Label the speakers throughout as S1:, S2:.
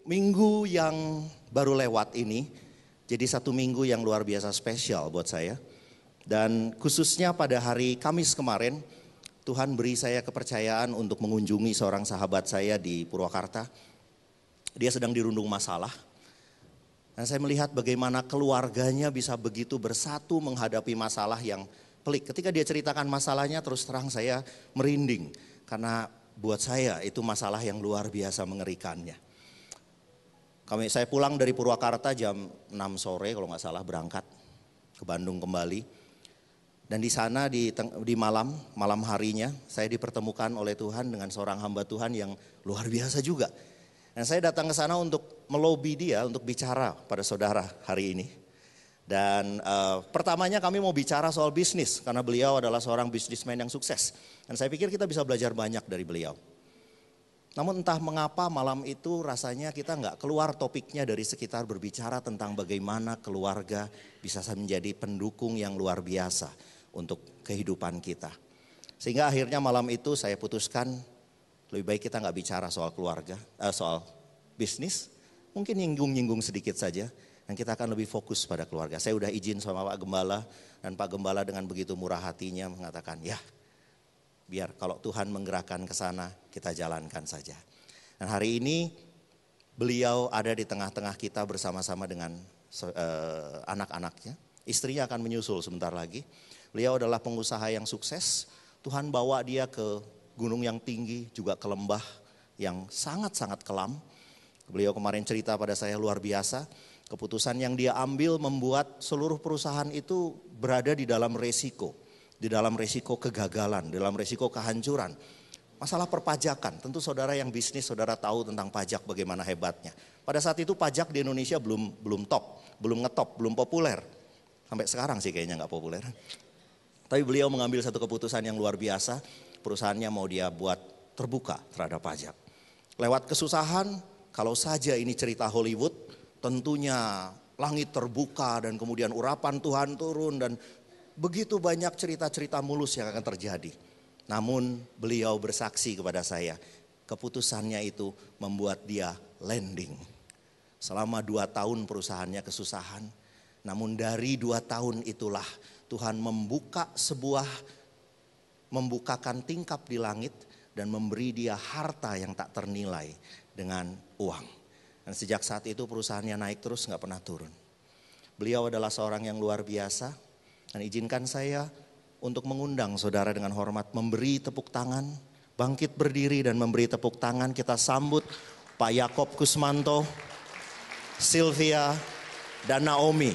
S1: Minggu yang baru lewat ini jadi satu minggu yang luar biasa spesial buat saya. Dan khususnya pada hari Kamis kemarin, Tuhan beri saya kepercayaan untuk mengunjungi seorang sahabat saya di Purwakarta. Dia sedang dirundung masalah. Dan saya melihat bagaimana keluarganya bisa begitu bersatu menghadapi masalah yang pelik. Ketika dia ceritakan masalahnya, terus terang saya merinding. Karena buat saya itu masalah yang luar biasa mengerikannya. Saya pulang dari Purwakarta jam 6 sore kalau nggak salah, berangkat ke Bandung kembali. Dan di sana di malam harinya saya dipertemukan oleh Tuhan dengan seorang hamba Tuhan yang luar biasa juga. Dan saya datang ke sana untuk melobi dia untuk bicara pada saudara hari ini. Dan pertamanya kami mau bicara soal bisnis karena beliau adalah seorang bisnismen yang sukses. Dan saya pikir kita bisa belajar banyak dari beliau. Namun entah mengapa malam itu rasanya kita nggak keluar topiknya dari sekitar berbicara tentang bagaimana keluarga bisa menjadi pendukung yang luar biasa untuk kehidupan kita. Sehingga akhirnya malam itu saya putuskan lebih baik kita nggak bicara soal keluarga, soal bisnis. Mungkin nyinggung-nyinggung sedikit saja dan kita akan lebih fokus pada keluarga. Saya udah izin sama Pak Gembala dan Pak Gembala dengan begitu murah hatinya mengatakan ya. Biar kalau Tuhan menggerakkan ke sana, kita jalankan saja. Dan hari ini beliau ada di tengah-tengah kita bersama-sama dengan anak-anaknya. Istrinya akan menyusul sebentar lagi. Beliau adalah pengusaha yang sukses. Tuhan bawa dia ke gunung yang tinggi, juga ke lembah yang sangat-sangat kelam. Beliau kemarin cerita pada saya luar biasa. Keputusan yang dia ambil membuat seluruh perusahaan itu berada di dalam resiko. Di dalam resiko kegagalan, di dalam resiko kehancuran. Masalah perpajakan, tentu saudara yang bisnis, saudara tahu tentang pajak bagaimana hebatnya. Pada saat itu pajak di Indonesia belum top, belum ngetop, belum populer. Sampai sekarang sih kayaknya nggak populer. Tapi beliau mengambil satu keputusan yang luar biasa, perusahaannya mau dia buat terbuka terhadap pajak. Lewat kesusahan, kalau saja ini cerita Hollywood, tentunya langit terbuka dan kemudian urapan Tuhan turun dan begitu banyak cerita-cerita mulus yang akan terjadi. Namun beliau bersaksi kepada saya, keputusannya itu membuat dia landing. Selama 2 tahun perusahaannya kesusahan, namun dari 2 tahun itulah Tuhan membukakan tingkap di langit dan memberi dia harta yang tak ternilai dengan uang. Dan sejak saat itu perusahaannya naik terus, gak pernah turun. Beliau adalah seorang yang luar biasa. Dan izinkan saya untuk mengundang saudara dengan hormat memberi tepuk tangan, bangkit berdiri dan memberi tepuk tangan. Kita sambut Pak Yakob Kusmanto, Sylvia, dan Naomi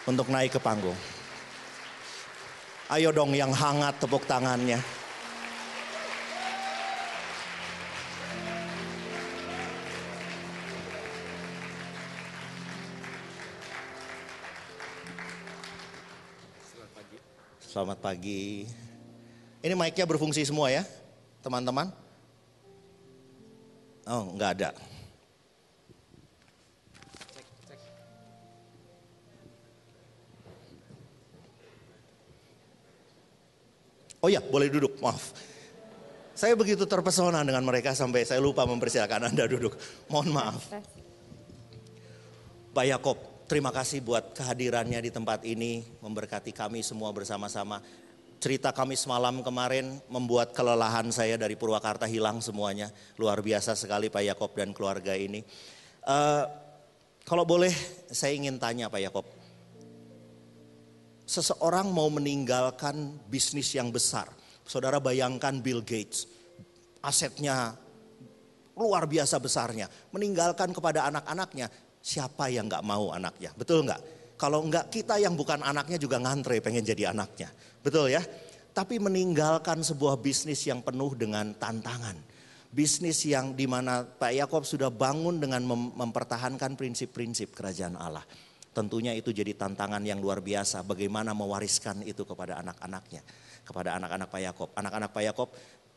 S1: untuk naik ke panggung. Ayo dong yang hangat tepuk tangannya. Selamat pagi. Ini mic-nya berfungsi semua ya, teman-teman? Oh, nggak ada. Oh ya, boleh duduk, maaf. Saya begitu terpesona dengan mereka sampai saya lupa mempersilakan Anda duduk. Mohon maaf. Pak Yakob, terima kasih buat kehadirannya di tempat ini, memberkati kami semua bersama-sama. Cerita kami semalam kemarin membuat kelelahan saya dari Purwakarta hilang semuanya. Luar biasa sekali Pak Yakob dan keluarga ini. Kalau boleh saya ingin tanya Pak Yakob. Seseorang mau meninggalkan bisnis yang besar. Saudara bayangkan Bill Gates, asetnya luar biasa besarnya. Meninggalkan kepada anak-anaknya. Siapa yang gak mau anaknya, betul gak? Kalau enggak kita yang bukan anaknya juga ngantre pengen jadi anaknya, betul ya? Tapi meninggalkan sebuah bisnis yang penuh dengan tantangan. Bisnis yang dimana Pak Yakob sudah bangun dengan mempertahankan prinsip-prinsip kerajaan Allah. Tentunya itu jadi tantangan yang luar biasa bagaimana mewariskan itu kepada anak-anaknya. Kepada anak-anak Pak Yakob. Anak-anak Pak Yakob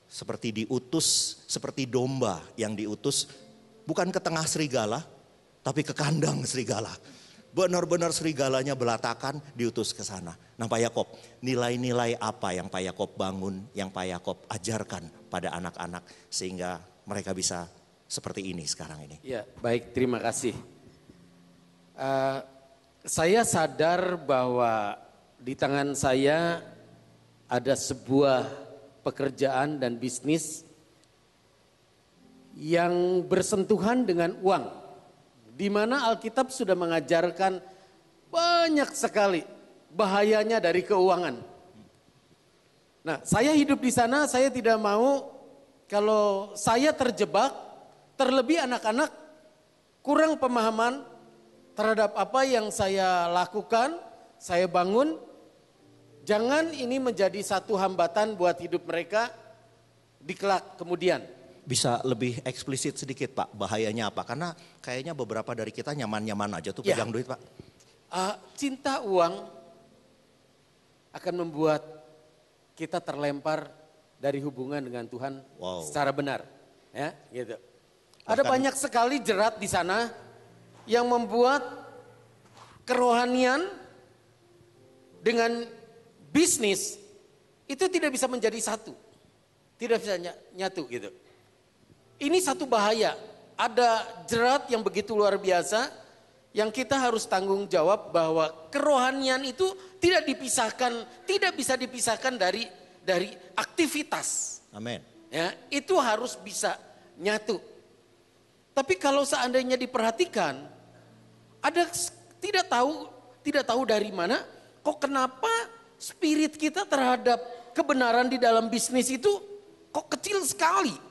S1: seperti diutus, seperti domba yang diutus bukan ke tengah serigala, tapi ke kandang serigala. Benar-benar serigalanya belatakan diutus ke sana. Nah Pak Yakob, nilai-nilai apa yang Pak Yakob bangun, yang Pak Yakob ajarkan pada anak-anak sehingga mereka bisa seperti ini sekarang ini.
S2: Ya, baik, terima kasih. Saya sadar bahwa di tangan saya ada sebuah pekerjaan dan bisnis yang bersentuhan dengan uang. Di mana Alkitab sudah mengajarkan banyak sekali bahayanya dari keuangan. Nah, saya hidup di sana, saya tidak mau kalau saya terjebak, terlebih anak-anak kurang pemahaman terhadap apa yang saya lakukan, saya bangun. Jangan ini menjadi satu hambatan buat hidup mereka di kelak kemudian.
S1: Bisa lebih eksplisit sedikit Pak, bahayanya apa? Karena kayaknya beberapa dari kita nyaman-nyaman aja tuh pegang duit Pak.
S2: Cinta uang akan membuat kita terlempar dari hubungan dengan Tuhan secara benar. Ya, gitu. Ada banyak sekali jerat di sana yang membuat kerohanian dengan bisnis itu tidak bisa menjadi satu. Tidak bisa nyatu gitu. Ini satu bahaya. Ada jerat yang begitu luar biasa yang kita harus tanggung jawab bahwa kerohanian itu tidak bisa dipisahkan dari aktivitas.
S1: Amin.
S2: Ya, itu harus bisa nyatu. Tapi kalau seandainya diperhatikan, ada tidak tahu dari mana, kok kenapa spirit kita terhadap kebenaran di dalam bisnis itu kok kecil sekali.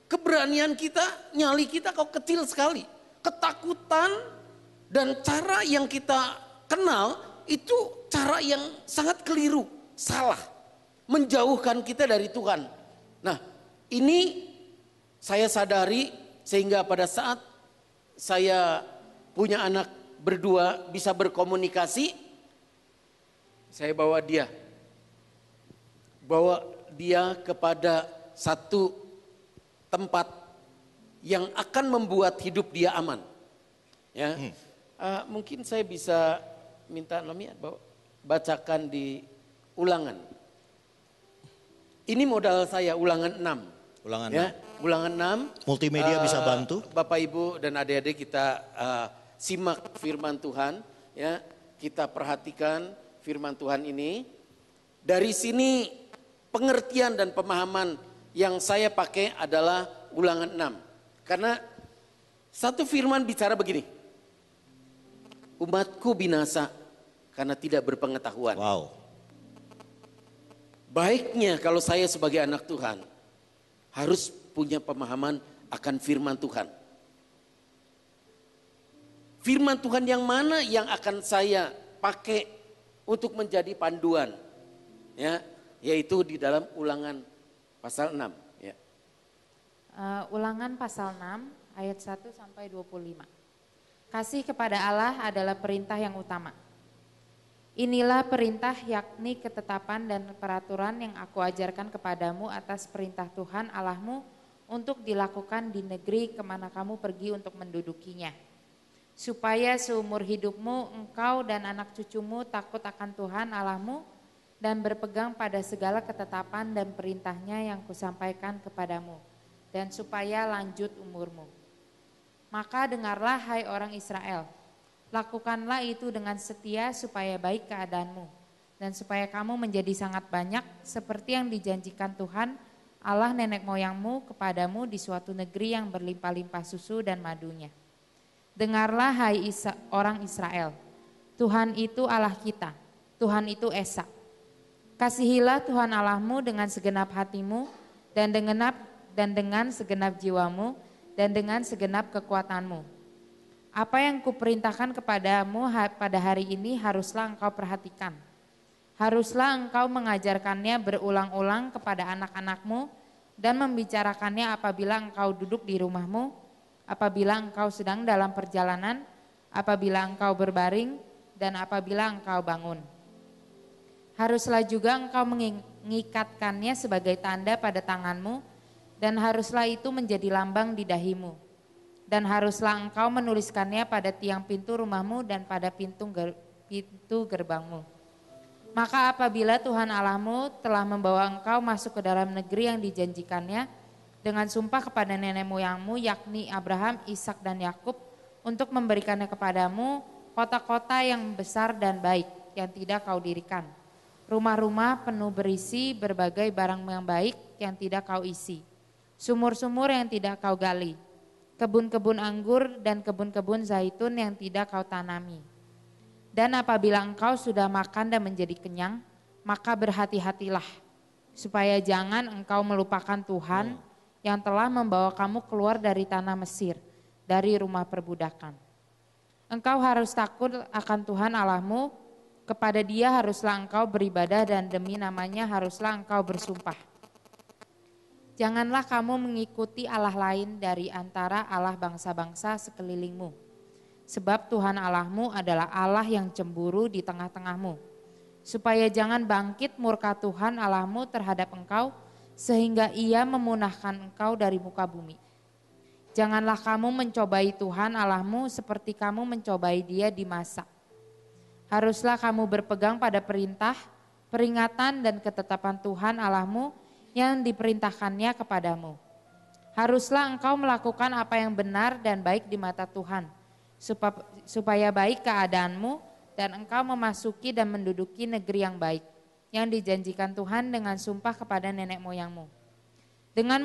S2: Keberanian kita, nyali kita kok kecil sekali. Ketakutan dan cara yang kita kenal itu cara yang sangat keliru, salah. Menjauhkan kita dari Tuhan. Nah, ini saya sadari sehingga pada saat saya punya anak berdua bisa berkomunikasi, saya bawa dia kepada satu tempat yang akan membuat hidup dia aman. Ya, mungkin saya bisa minta Nomi bacakan di Ulangan. Ini modal saya Ulangan 6.
S1: Ulangan
S2: ya,
S1: 6.
S2: Ulangan 6.
S1: Multimedia bisa bantu.
S2: Bapak Ibu dan adik-adik kita simak firman Tuhan, ya. Kita perhatikan firman Tuhan ini. Dari sini pengertian dan pemahaman yang saya pakai adalah Ulangan 6. Karena satu firman bicara begini. Umatku binasa karena tidak berpengetahuan.
S1: Wow.
S2: Baiknya kalau saya sebagai anak Tuhan harus punya pemahaman akan firman Tuhan. Firman Tuhan yang mana yang akan saya pakai untuk menjadi panduan? Ya, yaitu di dalam Ulangan pasal 6. Ya.
S3: Ulangan pasal 6 ayat 1 sampai 25. Kasih kepada Allah adalah perintah yang utama. Inilah perintah, yakni ketetapan dan peraturan yang aku ajarkan kepadamu atas perintah Tuhan Allahmu untuk dilakukan di negeri kemana kamu pergi untuk mendudukinya. Supaya seumur hidupmu engkau dan anak cucumu takut akan Tuhan Allahmu dan berpegang pada segala ketetapan dan perintahnya yang kusampaikan kepadamu. Dan supaya lanjut umurmu. Maka dengarlah hai orang Israel. Lakukanlah itu dengan setia supaya baik keadaanmu dan supaya kamu menjadi sangat banyak seperti yang dijanjikan Tuhan Allah nenek moyangmu kepadamu di suatu negeri yang berlimpah-limpah susu dan madunya. Dengarlah hai orang Israel, Tuhan itu Allah kita, Tuhan itu Esa. Kasihilah Tuhan Allahmu dengan segenap hatimu dan dengan segenap jiwamu dan dengan segenap kekuatanmu. Apa yang kuperintahkan kepadamu pada hari ini haruslah engkau perhatikan. Haruslah engkau mengajarkannya berulang-ulang kepada anak-anakmu dan membicarakannya apabila engkau duduk di rumahmu, apabila engkau sedang dalam perjalanan, apabila engkau berbaring, dan apabila engkau bangun. Haruslah juga engkau mengikatkannya sebagai tanda pada tanganmu, dan haruslah itu menjadi lambang di dahimu. Dan haruslah engkau menuliskannya pada tiang pintu rumahmu dan pada pintu gerbangmu. Maka apabila Tuhan Allahmu telah membawa engkau masuk ke dalam negeri yang dijanjikannya dengan sumpah kepada nenek moyangmu yakni Abraham, Ishak dan Yakub untuk memberikannya kepadamu kota-kota yang besar dan baik yang tidak kau dirikan. Rumah-rumah penuh berisi berbagai barang yang baik yang tidak kau isi. Sumur-sumur yang tidak kau gali. Kebun-kebun anggur dan kebun-kebun zaitun yang tidak kau tanami. Dan apabila engkau sudah makan dan menjadi kenyang, maka berhati-hatilah supaya jangan engkau melupakan Tuhan yang telah membawa kamu keluar dari tanah Mesir, dari rumah perbudakan. Engkau harus takut akan Tuhan Allahmu, kepada Dia haruslah engkau beribadah dan demi namanya haruslah engkau bersumpah. Janganlah kamu mengikuti Allah lain dari antara Allah bangsa-bangsa sekelilingmu. Sebab Tuhan Allahmu adalah Allah yang cemburu di tengah-tengahmu. Supaya jangan bangkit murka Tuhan Allahmu terhadap engkau sehingga Ia memunahkan engkau dari muka bumi. Janganlah kamu mencobai Tuhan Allahmu seperti kamu mencobai Dia di masa. Haruslah kamu berpegang pada perintah, peringatan dan ketetapan Tuhan Allahmu yang diperintahkannya kepadamu. Haruslah engkau melakukan apa yang benar dan baik di mata Tuhan, supaya baik keadaanmu dan engkau memasuki dan menduduki negeri yang baik, yang dijanjikan Tuhan dengan sumpah kepada nenek moyangmu. Dengan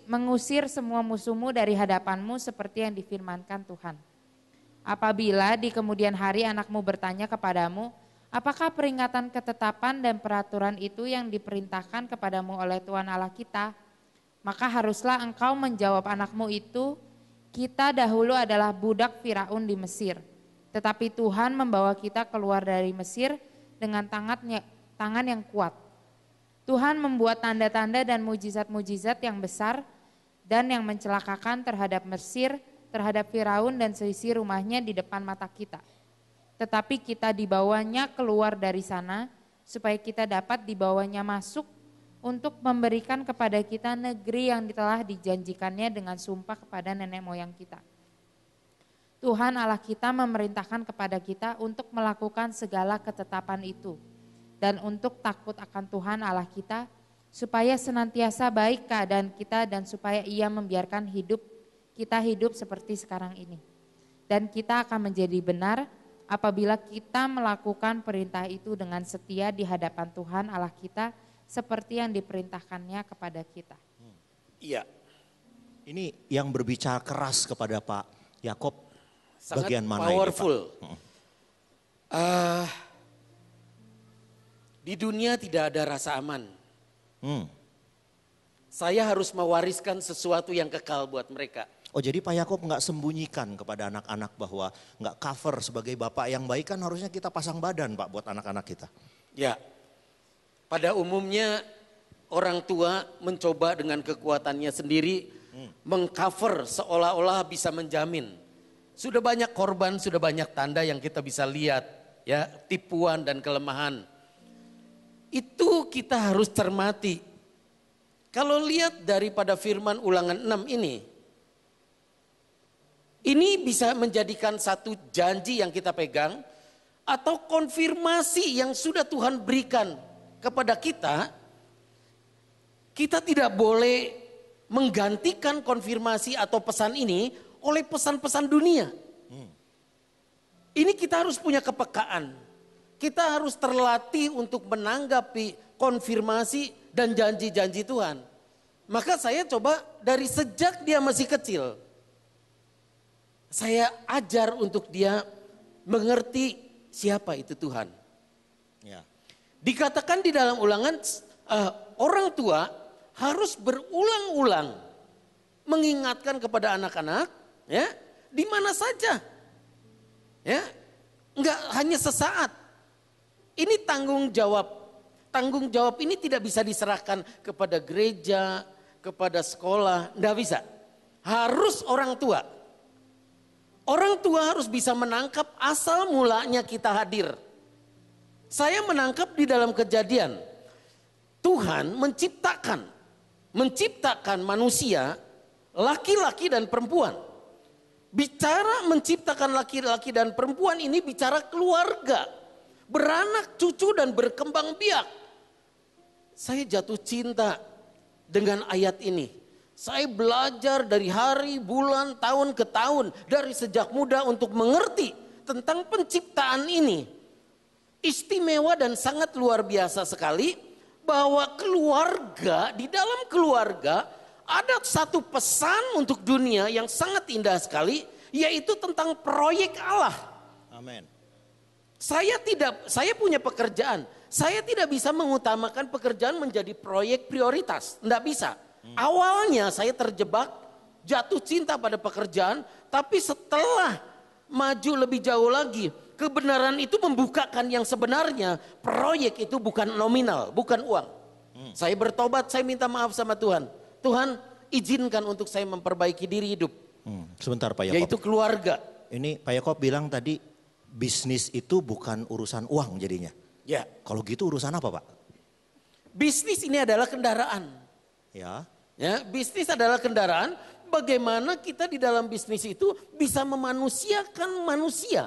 S3: mengusir semua musuhmu dari hadapanmu seperti yang difirmankan Tuhan. Apabila di kemudian hari anakmu bertanya kepadamu, apakah peringatan ketetapan dan peraturan itu yang diperintahkan kepadamu oleh Tuhan Allah kita? Maka haruslah engkau menjawab anakmu itu, kita dahulu adalah budak Firaun di Mesir. Tetapi Tuhan membawa kita keluar dari Mesir dengan tangan yang kuat. Tuhan membuat tanda-tanda dan mujizat-mujizat yang besar dan yang mencelakakan terhadap Mesir, terhadap Firaun dan seisi rumahnya di depan mata kita. Tetapi kita dibawanya keluar dari sana supaya kita dapat dibawanya masuk untuk memberikan kepada kita negeri yang telah dijanjikannya dengan sumpah kepada nenek moyang kita. Tuhan Allah kita memerintahkan kepada kita untuk melakukan segala ketetapan itu dan untuk takut akan Tuhan Allah kita supaya senantiasa baik keadaan kita dan supaya Ia membiarkan kita hidup seperti sekarang ini. Dan kita akan menjadi benar apabila kita melakukan perintah itu dengan setia di hadapan Tuhan Allah kita seperti yang diperintahkannya kepada kita.
S2: Iya.
S1: Ini yang berbicara keras kepada Pak Yakob bagian mana
S2: powerful.
S1: ini, Pak?
S2: Di dunia tidak ada rasa aman. Saya harus mewariskan sesuatu yang kekal buat mereka.
S1: Oh jadi Pak Yakob nggak sembunyikan kepada anak-anak bahwa nggak cover sebagai bapak yang baik, kan harusnya kita pasang badan Pak buat anak-anak kita.
S2: Ya, pada umumnya orang tua mencoba dengan kekuatannya sendiri mengcover seolah-olah bisa menjamin. Sudah banyak korban, sudah banyak tanda yang kita bisa lihat, ya, tipuan dan kelemahan. Itu kita harus cermati. Kalau lihat daripada firman Ulangan 6 ini bisa menjadikan satu janji yang kita pegang atau konfirmasi yang sudah Tuhan berikan kepada kita. Kita tidak boleh menggantikan konfirmasi atau pesan ini oleh pesan-pesan dunia. Ini kita harus punya kepekaan. Kita harus terlatih untuk menanggapi konfirmasi dan janji-janji Tuhan. Maka saya coba dari sejak dia masih kecil, saya ajar untuk dia mengerti siapa itu Tuhan.
S1: Ya.
S2: Dikatakan di dalam Ulangan, orang tua harus berulang-ulang mengingatkan kepada anak-anak, ya, di mana saja, ya, enggak hanya sesaat. Ini tanggung jawab. Tanggung jawab ini tidak bisa diserahkan kepada gereja, kepada sekolah, enggak bisa. Harus orang tua. Orang tua harus bisa menangkap asal mulanya kita hadir. Saya menangkap di dalam Kejadian. Tuhan menciptakan manusia, laki-laki dan perempuan. Bicara menciptakan laki-laki dan perempuan ini bicara keluarga. Beranak cucu dan berkembang biak. Saya jatuh cinta dengan ayat ini. Saya belajar dari hari, bulan, tahun ke tahun. Dari sejak muda untuk mengerti tentang penciptaan ini. Istimewa dan sangat luar biasa sekali. Bahwa keluarga, di dalam keluarga ada satu pesan untuk dunia yang sangat indah sekali. Yaitu tentang proyek Allah.
S1: Amin.
S2: Saya punya pekerjaan. Saya tidak bisa mengutamakan pekerjaan menjadi proyek prioritas. Tidak bisa. Awalnya saya terjebak, jatuh cinta pada pekerjaan. Tapi setelah maju lebih jauh lagi, kebenaran itu membukakan yang sebenarnya. Proyek itu bukan nominal, bukan uang. Saya bertobat, saya minta maaf sama Tuhan. Tuhan, izinkan untuk saya memperbaiki diri hidup.
S1: Sebentar Pak Yakob.
S2: Yaitu keluarga.
S1: Ini Pak Yakob bilang tadi bisnis itu bukan urusan uang jadinya.
S2: Ya.
S1: Kalau gitu urusan apa Pak?
S2: Bisnis ini adalah kendaraan.
S1: Ya.
S2: Ya, bisnis adalah kendaraan. Bagaimana kita di dalam bisnis itu bisa memanusiakan manusia.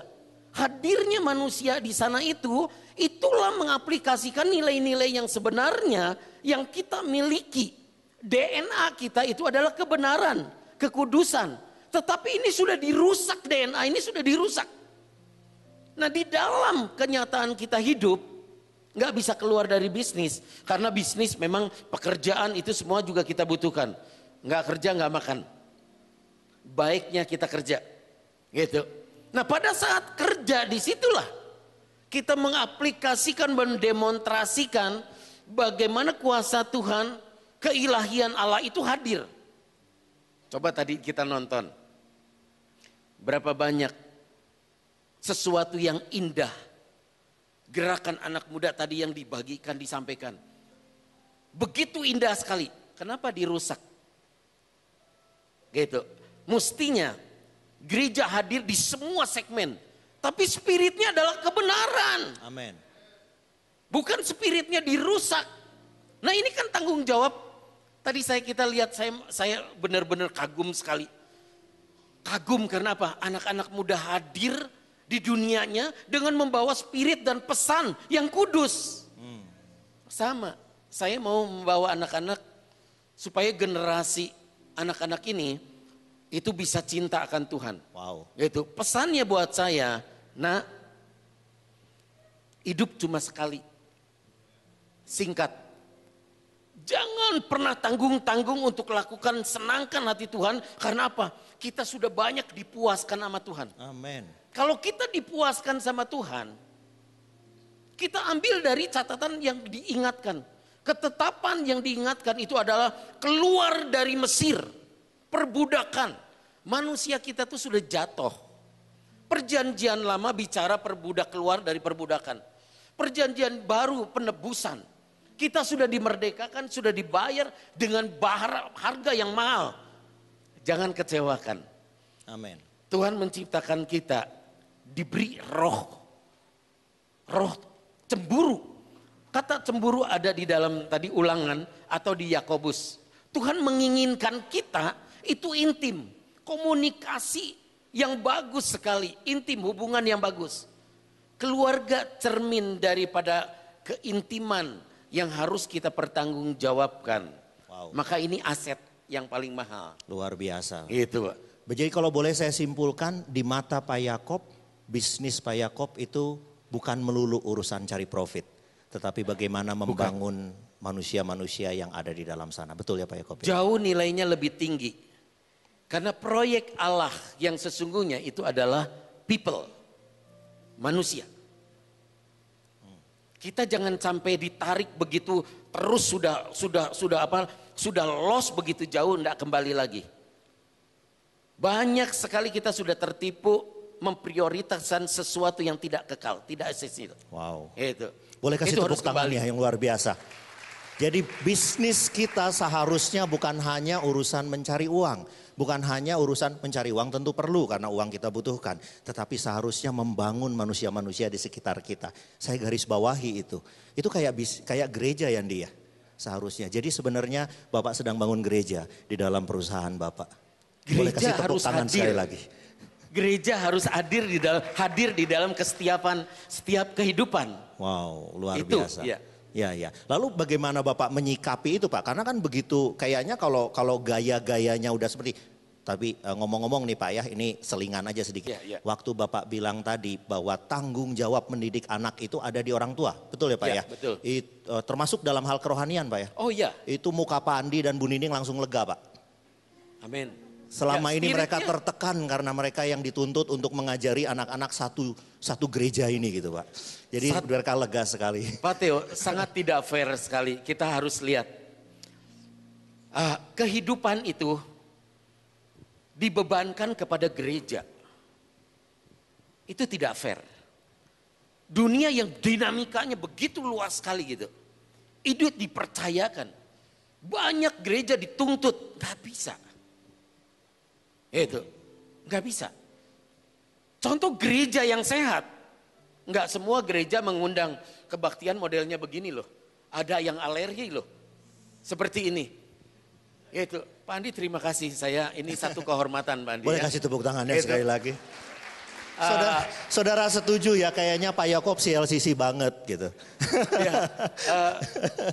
S2: Hadirnya manusia di sana itu, itulah mengaplikasikan nilai-nilai yang sebenarnya yang kita miliki. DNA kita itu adalah kebenaran, kekudusan. Tetapi ini sudah dirusak, DNA ini sudah dirusak. Nah, di dalam kenyataan kita hidup, nggak bisa keluar dari bisnis. Karena bisnis memang pekerjaan itu semua juga kita butuhkan. Nggak kerja nggak makan. Baiknya kita kerja. Gitu. Nah, pada saat kerja disitulah kita mengaplikasikan, mendemonstrasikan bagaimana kuasa Tuhan, keilahian Allah itu hadir. Coba tadi kita nonton. Berapa banyak sesuatu yang indah. Gerakan anak muda tadi yang dibagikan, disampaikan. Begitu indah sekali. Kenapa dirusak? Gitu. Mestinya gereja hadir di semua segmen. Tapi spiritnya adalah kebenaran.
S1: Amin.
S2: Bukan spiritnya dirusak. Nah, ini kan tanggung jawab. Tadi kita lihat, saya benar-benar kagum sekali. Kagum karena apa? Anak-anak muda hadir di dunianya dengan membawa spirit dan pesan yang kudus. Sama, saya mau membawa anak-anak supaya generasi anak-anak ini itu bisa cinta akan Tuhan.
S1: Wow.
S2: Itu pesannya buat saya, nah, hidup cuma sekali. Singkat. Jangan pernah tanggung-tanggung untuk lakukan, senangkan hati Tuhan. Karena apa? Kita sudah banyak dipuaskan sama Tuhan.
S1: Amin.
S2: Kalau kita dipuaskan sama Tuhan, kita ambil dari catatan yang diingatkan. Ketetapan yang diingatkan itu adalah keluar dari Mesir. Perbudakan. Manusia kita tuh sudah jatuh. Perjanjian lama bicara perbudak keluar dari perbudakan. Perjanjian baru penebusan. Kita sudah dimerdekakan, sudah dibayar dengan harga yang mahal. Jangan kecewakan.
S1: Amin.
S2: Tuhan menciptakan kita diberi roh cemburu. Kata cemburu ada di dalam tadi Ulangan atau di Yakobus. Tuhan menginginkan kita itu intim, komunikasi yang bagus sekali, intim, hubungan yang bagus. Keluarga cermin daripada keintiman yang harus kita pertanggungjawabkan.
S1: Wow.
S2: Maka ini aset yang paling mahal.
S1: Luar biasa.
S2: Gitu, Pak.
S1: Jadi kalau boleh saya simpulkan, di mata Pak Yakob, bisnis Pak Yakob itu bukan melulu urusan cari profit. Tetapi bagaimana membangun manusia-manusia yang ada di dalam sana. Betul ya Pak Yakob? Ya?
S2: Jauh nilainya lebih tinggi. Karena proyek Allah yang sesungguhnya itu adalah people. Manusia. Kita jangan sampai ditarik begitu terus sudah lost begitu jauh enggak kembali lagi. Banyak sekali kita sudah tertipu memprioritaskan sesuatu yang tidak kekal, tidak esensial.
S1: Wow.
S2: Itu.
S1: Boleh kasih
S2: Itu
S1: tepuk tangan ya yang luar biasa. Jadi bisnis kita seharusnya bukan hanya urusan mencari uang. Bukan hanya urusan mencari uang, tentu perlu karena uang kita butuhkan. Tetapi seharusnya membangun manusia-manusia di sekitar kita. Saya garis bawahi itu. Itu kayak gereja yang dia seharusnya. Jadi sebenarnya Bapak sedang bangun gereja di dalam perusahaan Bapak. Boleh kasih tepuk tangan sekali lagi.
S2: Gereja harus hadir di dalam kesetiapan setiap kehidupan.
S1: Wow, luar
S2: itu,
S1: biasa.
S2: Ya.
S1: Ya, ya. Lalu bagaimana Bapak menyikapi itu Pak? Karena kan begitu kayaknya kalau gaya-gayanya udah seperti, tapi ngomong-ngomong nih Pak ya, ini selingan aja sedikit.
S2: Ya, ya.
S1: Waktu Bapak bilang tadi bahwa tanggung jawab mendidik anak itu ada di orang tua, betul ya Pak ya?
S2: Betul.
S1: Termasuk dalam hal kerohanian Pak ya?
S2: Oh iya.
S1: Itu muka Pak Andi dan Bu Nining langsung lega Pak.
S2: Amin.
S1: Selama
S2: Ya,
S1: ini mereka
S2: spiritnya.
S1: tertekan karena mereka yang dituntut untuk mengajari anak-anak satu gereja ini gitu Pak. Jadi mereka lega sekali.
S2: Pak Theo, sangat tidak fair sekali. Kita harus lihat. Kehidupan itu dibebankan kepada gereja. Itu tidak fair. Dunia yang dinamikanya begitu luas sekali gitu. Itu dipercayakan. Banyak gereja dituntut. Gak bisa. Itu. Gak bisa. Contoh gereja yang sehat. Enggak semua gereja mengundang kebaktian modelnya begini loh. Ada yang alergi loh. Seperti ini. Itu. Pak Andi terima kasih. Ini satu kehormatan Pak Andi.
S1: Boleh
S2: ya.
S1: kasih tepuk tangannya
S2: Itu.
S1: sekali lagi. Saudara setuju ya, kayaknya Pak Yakob CLCC banget gitu.
S2: Ya,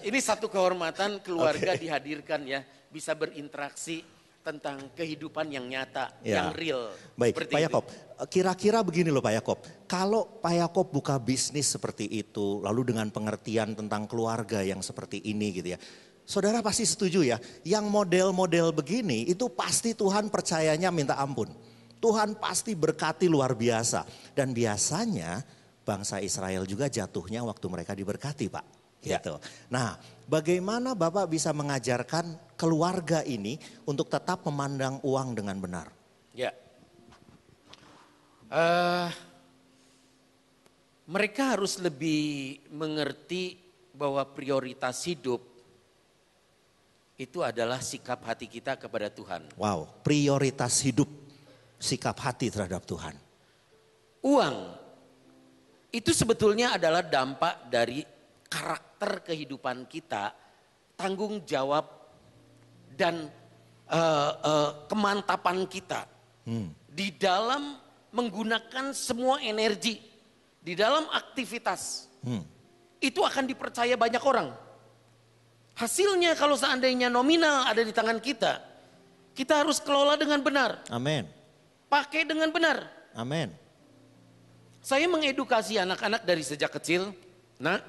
S2: ini satu kehormatan keluarga dihadirkan ya. Bisa berinteraksi tentang kehidupan yang nyata,
S1: Ya.
S2: yang real.
S1: Baik,
S2: Seperti
S1: Pak
S2: itu.
S1: Yakob, kira-kira begini loh Pak Yakob. Kalau Pak Yakob buka bisnis seperti itu, lalu dengan pengertian tentang keluarga yang seperti ini gitu ya. Saudara pasti setuju ya, yang model-model begini itu pasti Tuhan percayanya minta ampun. Tuhan pasti berkati luar biasa. Dan biasanya bangsa Israel juga jatuhnya waktu mereka diberkati Pak.
S2: Ya.
S1: Gitu. Nah, bagaimana Bapak bisa mengajarkan keluarga ini untuk tetap memandang uang dengan benar?
S2: Ya. Mereka harus lebih mengerti bahwa prioritas hidup itu adalah sikap hati kita kepada Tuhan.
S1: Wow, prioritas hidup, sikap hati terhadap Tuhan.
S2: Uang itu sebetulnya adalah dampak dari karakter kehidupan kita, tanggung jawab dan kemantapan kita di dalam menggunakan semua energi, di dalam aktivitas. Itu akan dipercaya banyak orang. Hasilnya kalau seandainya nominal ada di tangan kita, kita harus kelola dengan benar.
S1: Amin.
S2: Pakai dengan benar.
S1: Amin.
S2: Saya mengedukasi anak-anak dari sejak kecil. Nak,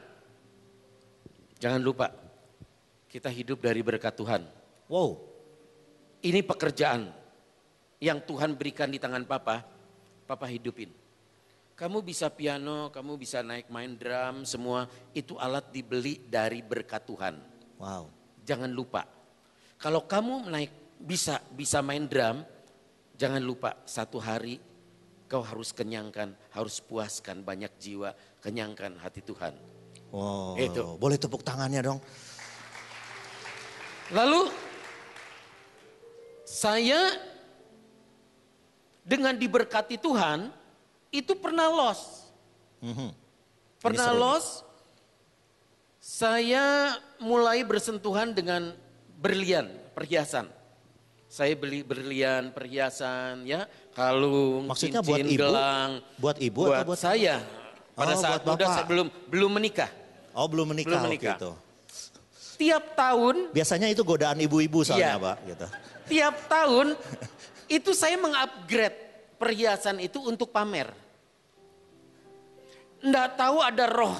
S2: jangan lupa kita hidup dari berkat Tuhan.
S1: Wow.
S2: Ini pekerjaan yang Tuhan berikan di tangan Papa, Papa hidupin. Kamu bisa piano, kamu bisa main drum, semua itu alat dibeli dari berkat Tuhan.
S1: Wow.
S2: Jangan lupa. Kalau kamu bisa main drum, jangan lupa satu hari kau harus kenyangkan, harus puaskan banyak jiwa, kenyangkan hati Tuhan.
S1: Wow.
S2: Itu.
S1: Boleh tepuk tangannya dong.
S2: Lalu saya dengan diberkati Tuhan itu pernah loss. Pernah
S1: Ini seru
S2: loss. Saya mulai bersentuhan dengan berlian, perhiasan. Saya beli berlian, perhiasan, ya, kalung,
S1: Maksudnya
S2: cincin,
S1: buat ibu?
S2: gelang.
S1: Buat ibu
S2: buat
S1: atau buat
S2: saya? Pada
S1: Oh,
S2: saat
S1: buat
S2: muda
S1: Bapak.
S2: saya belum menikah.
S1: Oh, belum menikah,
S2: Belum
S1: waktu
S2: menikah.
S1: itu.
S2: Tiap tahun,
S1: Biasanya itu godaan ibu-ibu soalnya
S2: Iya.
S1: Pak. Gitu.
S2: tiap tahun itu saya mengupgrade perhiasan itu untuk pamer. Nggak tahu ada roh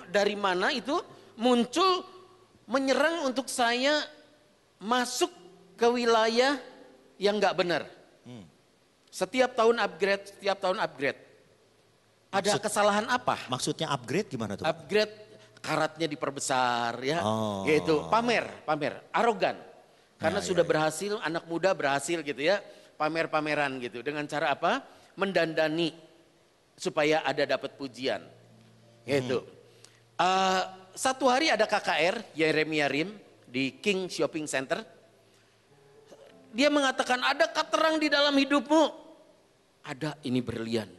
S2: dari mana itu muncul menyerang untuk saya masuk ke wilayah yang nggak benar. Setiap tahun upgrade. Ada kesalahan apa?
S1: Maksudnya upgrade gimana tuh Pak?
S2: Upgrade karatnya diperbesar ya.
S1: Oh.
S2: Gitu, pamer, arogan. Karena
S1: Ya,
S2: sudah
S1: ya.
S2: berhasil, anak muda berhasil gitu ya. Pamer-pameran gitu. Dengan cara apa? Mendandani supaya ada dapat pujian. Gitu. Satu hari ada KKR, Yeremia Rim di King Shopping Center. Dia mengatakan, adakah terang di dalam hidupmu? Ada, ini berlian.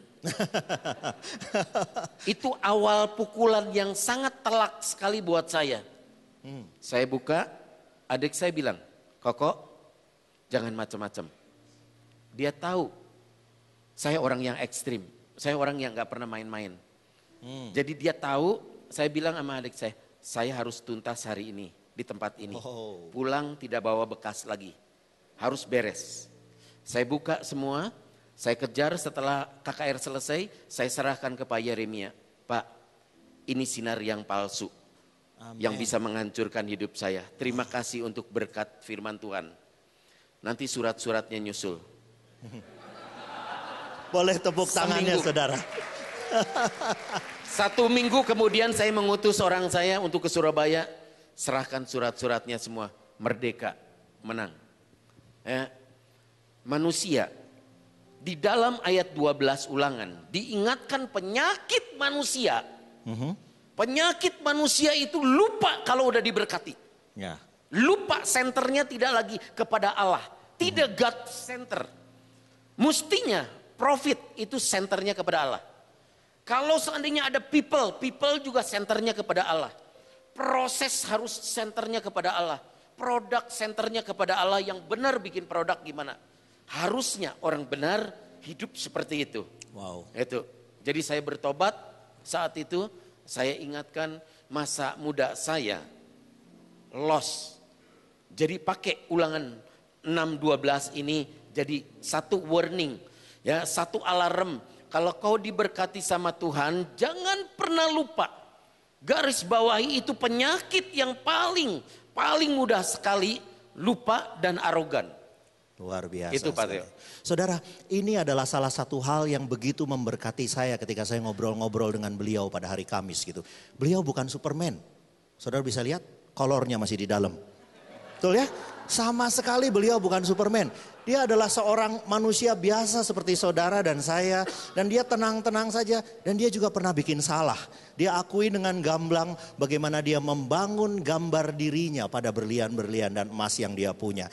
S2: Itu awal pukulan yang sangat telak sekali buat saya. Saya buka, adik saya bilang, Koko jangan macam-macam. Dia tahu saya orang yang ekstrim, saya orang yang gak pernah main-main. Jadi dia tahu, saya bilang sama adik saya, saya harus tuntas hari ini di tempat ini.
S1: Oh.
S2: Pulang tidak bawa bekas lagi, harus beres. Saya buka semua, saya kejar setelah KKR selesai, saya serahkan ke Pak Yeremia. Pak, ini sinar yang palsu.
S1: Amen.
S2: Yang bisa menghancurkan hidup saya. Terima kasih untuk berkat firman Tuhan. Nanti surat-suratnya nyusul.
S1: Boleh tepuk tangannya
S2: Seminggu.
S1: saudara.
S2: 1 minggu kemudian saya mengutus orang saya untuk ke Surabaya. Serahkan surat-suratnya semua. Merdeka, menang. Manusia, di dalam ayat 12 Ulangan, diingatkan penyakit manusia. Penyakit manusia itu lupa kalau udah diberkati.
S1: Ya.
S2: Lupa senternya tidak lagi kepada Allah. Tidak God center. Mustinya profit itu senternya kepada Allah. Kalau seandainya ada people juga senternya kepada Allah. Proses harus senternya kepada Allah. Produk senternya kepada Allah, yang benar bikin produk gimana. Harusnya orang benar hidup seperti itu.
S1: Wow.
S2: Itu. Jadi saya bertobat saat itu, saya ingatkan masa muda saya lost. Jadi pakai Ulangan 6:12 ini jadi satu warning, ya, satu alarm. Kalau kau diberkati sama Tuhan, jangan pernah lupa. Garis bawahi itu penyakit yang paling mudah sekali lupa dan arogan.
S1: Luar biasa.
S2: Itu Pak
S1: sekali.
S2: Theo.
S1: Saudara, ini adalah salah satu hal yang begitu memberkati saya ketika saya ngobrol-ngobrol dengan beliau pada hari Kamis gitu. Beliau bukan Superman. Saudara bisa lihat kolornya masih di dalam. Betul ya? Sama sekali beliau bukan Superman. Dia adalah seorang manusia biasa seperti saudara dan saya. Dan dia tenang-tenang saja. Dan dia juga pernah bikin salah. Dia akui dengan gamblang bagaimana dia membangun gambar dirinya pada berlian-berlian dan emas yang dia punya.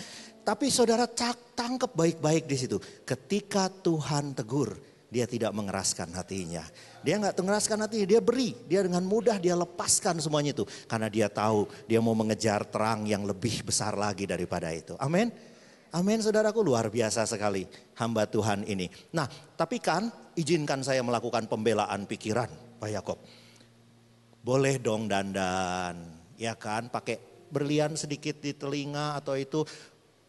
S1: Tapi saudara tangkap baik-baik di situ. Ketika Tuhan tegur, dia tidak mengeraskan hatinya. Dia nggak mengeraskan hatinya, dia beri. Dia dengan mudah dia lepaskan semuanya itu. Karena dia tahu dia mau mengejar terang yang lebih besar lagi daripada itu. Amin. Amin saudaraku, luar biasa sekali hamba Tuhan ini. Nah tapi kan izinkan saya melakukan pembelaan pikiran Pak Yakob. Boleh dong dandan, ya kan, pakai berlian sedikit di telinga atau itu.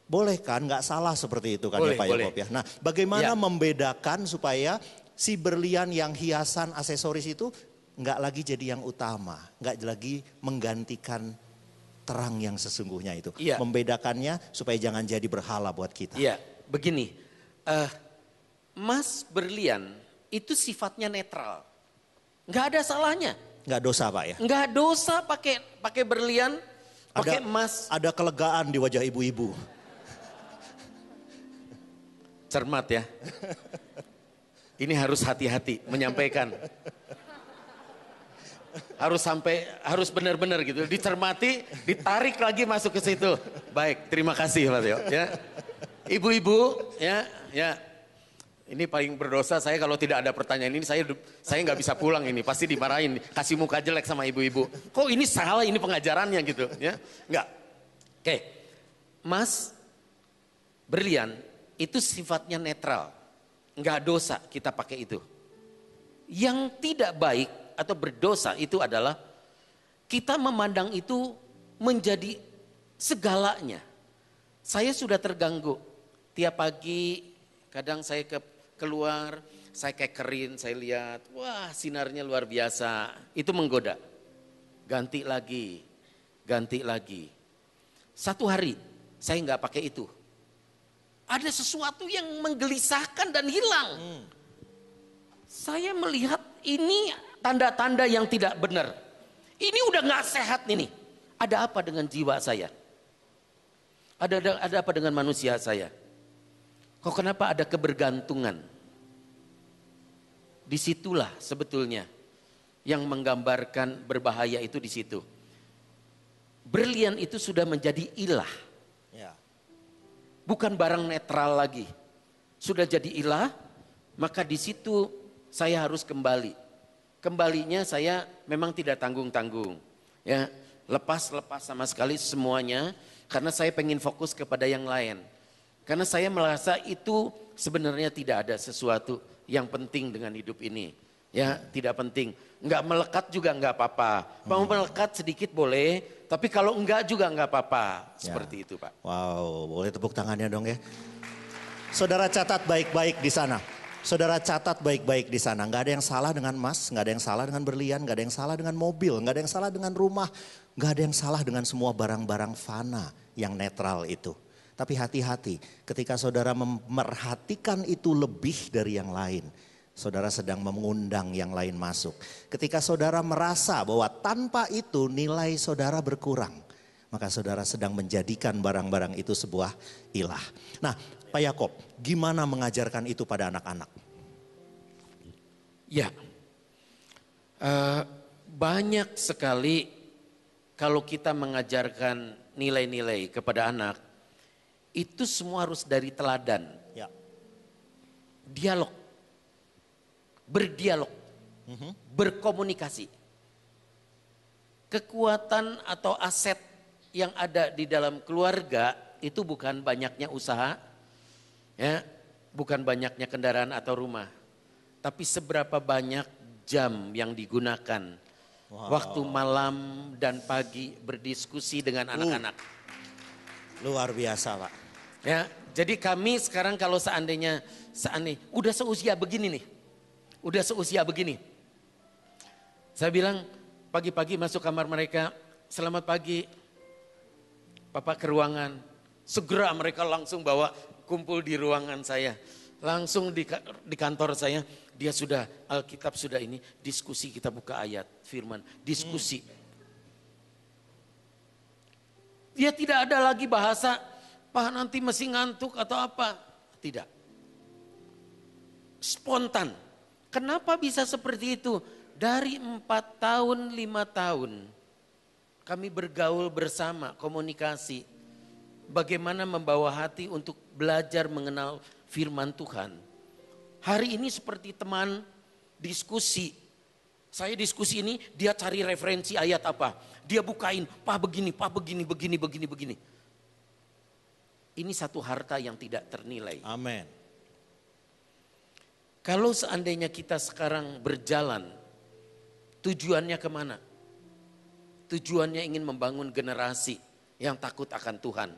S1: Boleh kan, nggak salah seperti itu kan
S2: Boleh,
S1: ya Pak Yakob ya. Nah bagaimana
S2: Ya.
S1: membedakan supaya si berlian yang hiasan aksesoris itu nggak lagi jadi yang utama. Nggak lagi menggantikan terang yang sesungguhnya itu.
S2: Iya.
S1: Membedakannya supaya jangan jadi berhala buat kita.
S2: Iya, begini. Emas berlian itu sifatnya netral. Nggak ada salahnya.
S1: Nggak dosa Pak ya.
S2: Nggak dosa pakai berlian, pakai emas.
S1: Ada kelegaan di wajah ibu-ibu.
S2: Cermat ya. Ini harus hati-hati menyampaikan. Harus benar-benar gitu. Dicermati, ditarik lagi masuk ke situ. Baik, terima kasih Pak Theo. Ya. Ibu-ibu, ya. Ini paling berdosa saya kalau tidak ada pertanyaan ini saya nggak bisa pulang ini. Pasti dimarahin, kasih muka jelek sama ibu-ibu. Kok ini salah ini pengajarannya gitu, ya? Enggak. Oke. Mas, berlian itu sifatnya netral. Enggak dosa kita pakai itu. Yang tidak baik atau berdosa itu adalah kita memandang itu menjadi segalanya. Saya sudah terganggu. Tiap pagi kadang saya keluar, saya kekerin, saya lihat, wah sinarnya luar biasa. Itu menggoda. Ganti lagi. Satu hari saya nggak pakai itu. Ada sesuatu yang menggelisahkan dan hilang. Saya melihat ini tanda-tanda yang tidak benar. Ini udah nggak sehat ini. Ada apa dengan jiwa saya? Ada apa dengan manusia saya? Kok kenapa ada kebergantungan? Disitulah sebetulnya yang menggambarkan berbahaya itu di situ. Berlian itu sudah menjadi ilah.
S1: Ya.
S2: Bukan barang netral lagi. Sudah jadi ilah, maka di situ saya harus kembali. Kembalinya saya memang tidak tanggung-tanggung. Ya, lepas sama sekali semuanya karena saya pengen fokus kepada yang lain. Karena saya merasa itu sebenarnya tidak ada sesuatu yang penting dengan hidup ini. Ya, tidak penting. Enggak melekat juga enggak apa-apa. Mau melekat sedikit boleh, tapi kalau enggak juga enggak apa-apa. Seperti itu, Pak.
S1: Wow, boleh tepuk tangannya dong ya. Saudara catat baik-baik di sana. Saudara catat baik-baik di sana. Nggak ada yang salah dengan emas, nggak ada yang salah dengan berlian, nggak ada yang salah dengan mobil, nggak ada yang salah dengan rumah, nggak ada yang salah dengan semua barang-barang fana yang netral itu. Tapi hati-hati ketika saudara memerhatikan itu lebih dari yang lain. Saudara sedang mengundang yang lain masuk. Ketika saudara merasa bahwa tanpa itu nilai saudara berkurang. Maka saudara sedang menjadikan barang-barang itu sebuah ilah. Nah, Pak Yakob, gimana mengajarkan itu pada anak-anak?
S2: Ya, banyak sekali kalau kita mengajarkan nilai-nilai kepada anak, itu semua harus dari teladan.
S1: Ya.
S2: Dialog, berdialog, berkomunikasi. Kekuatan atau aset yang ada di dalam keluarga itu bukan banyaknya usaha, ya, bukan banyaknya kendaraan atau rumah, tapi seberapa banyak jam yang digunakan waktu malam dan pagi berdiskusi dengan anak-anak.
S1: Luar biasa, Pak.
S2: Ya, jadi kami sekarang kalau seandainya udah seusia begini nih, udah seusia begini, saya bilang pagi-pagi masuk kamar mereka, selamat pagi, Papa ke ruangan. Segera mereka langsung bawa kumpul di ruangan saya. Langsung di kantor saya, dia sudah Alkitab sudah ini, diskusi kita buka ayat firman, diskusi. Dia tidak ada lagi bahasa, Pak nanti masih ngantuk atau apa. Tidak. Spontan. Kenapa bisa seperti itu? Dari 4 tahun, 5 tahun kami bergaul bersama, komunikasi. Bagaimana membawa hati untuk belajar mengenal firman Tuhan. Hari ini seperti teman diskusi. Saya diskusi ini, dia cari referensi ayat apa. Dia bukain, Pak begini, begini. Ini satu harta yang tidak ternilai.
S1: Amin.
S2: Kalau seandainya kita sekarang berjalan, tujuannya kemana? Tujuannya ingin membangun generasi yang takut akan Tuhan.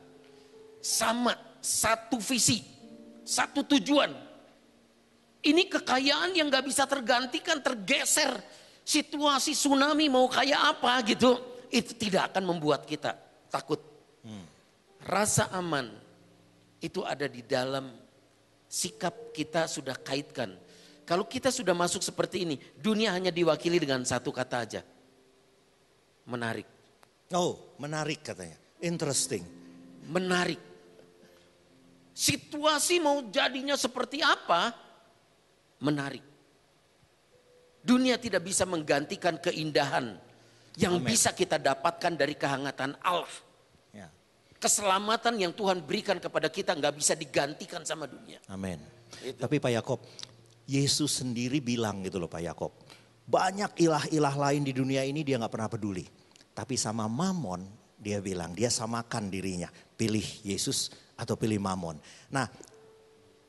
S2: Sama, satu visi, satu tujuan. Ini kekayaan yang gak bisa tergantikan, tergeser. Situasi tsunami mau kayak apa gitu, itu tidak akan membuat kita takut. Rasa aman itu ada di dalam sikap kita sudah kaitkan. Kalau kita sudah masuk seperti ini, dunia hanya diwakili dengan satu kata aja. Menarik.
S1: Oh, menarik katanya. Interesting.
S2: Menarik. Situasi mau jadinya seperti apa? Menarik. Dunia tidak bisa menggantikan keindahan yang bisa kita dapatkan dari kehangatan Allah.
S1: Ya.
S2: Keselamatan yang Tuhan berikan kepada kita nggak bisa digantikan sama dunia.
S1: Amin.
S2: Itu.
S1: Tapi Pak Yakob, Yesus sendiri bilang gitu loh Pak Yakob. Banyak ilah-ilah lain di dunia ini dia nggak pernah peduli. Tapi sama Mamon dia bilang, dia samakan dirinya. Pilih Yesus atau pilih Mamon. Nah,